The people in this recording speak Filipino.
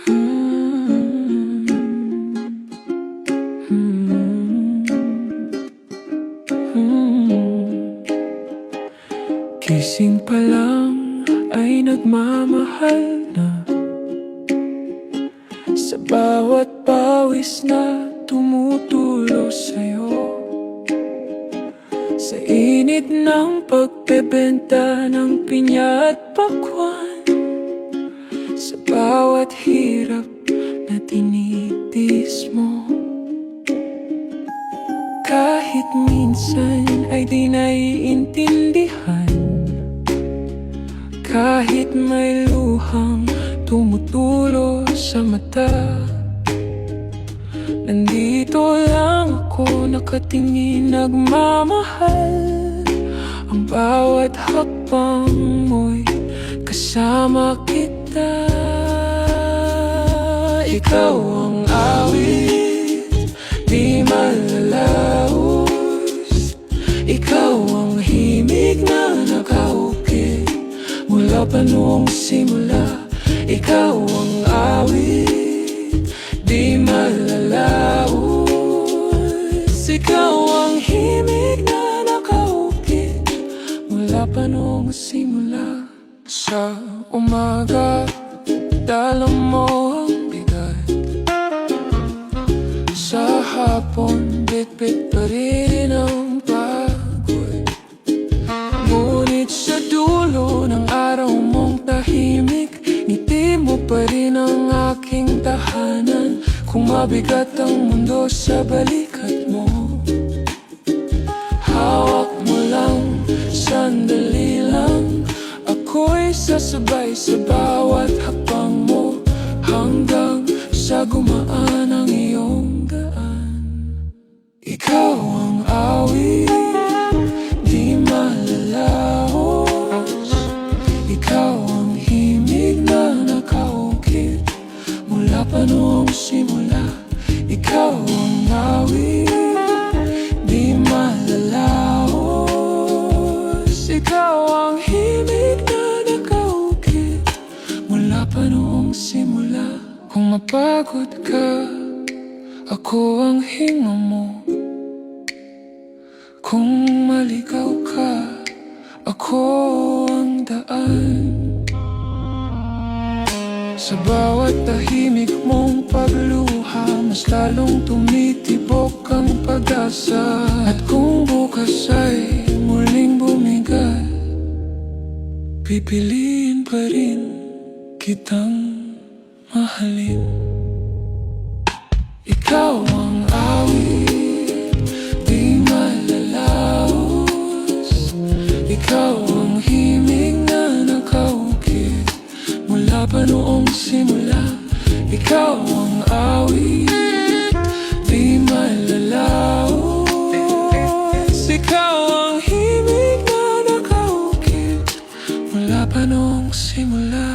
Hmm. Hmm. Hmm. Gising pa lang ay nagmamahal na, sa bawat pawis na tumutulo sa'yo, sa init ng pagbebenta ng pinya at pakwan, sa bawat hirap na tinitis mo. Kahit minsan ay di naiintindihan, kahit may luhang tumutulo sa mata, nandito lang ako nakatingin, nagmamahal. Ang bawat hakbang mo'y kasama kita. Ikaw ang awit, di malalaos. Ikaw ang himig na nakaukit mula pa noong simula. Ikaw ang awit, di malalaos. Ikaw ang himig na nakaukit mula pa noong simula. Sa umaga, dala mo ang bigat. Sa hapon, bitbit pa rin ang pagod. Ngunit sa dulo ng araw mong tahimik, ngiti mo pa rin ang aking tahanan. Kung mabigat ang mundo sa balikat mo, hawak mo lang, sandali lang. Ako'y sasabay sa bawat hakbang mo, hanggang sa gumaan ang iyong daan. Ikaw ang awit, di malalaos. Ikaw ang himig na nakaukit mula pa noong simula. Ikaw ang awit, di malalaos. Ikaw ang himig na nakaukit mula pa noong simula. Kung mapagod ka, ako ang hinga mo. Kung maligaw ka, ako ang daan. Sa bawat tahimik mong pagluha, mas lalong tumitibok ang pag-asa. At kung bukas ay muling bumigat, pipiliin pa rin kitang mahalin. Ikaw ang awit, di malalaos. Ikaw ang himig na nakaukit mula pa noong simula. Ikaw ang awit, di malalaos. Ikaw ang himig na nakaukit mula pa noong simula.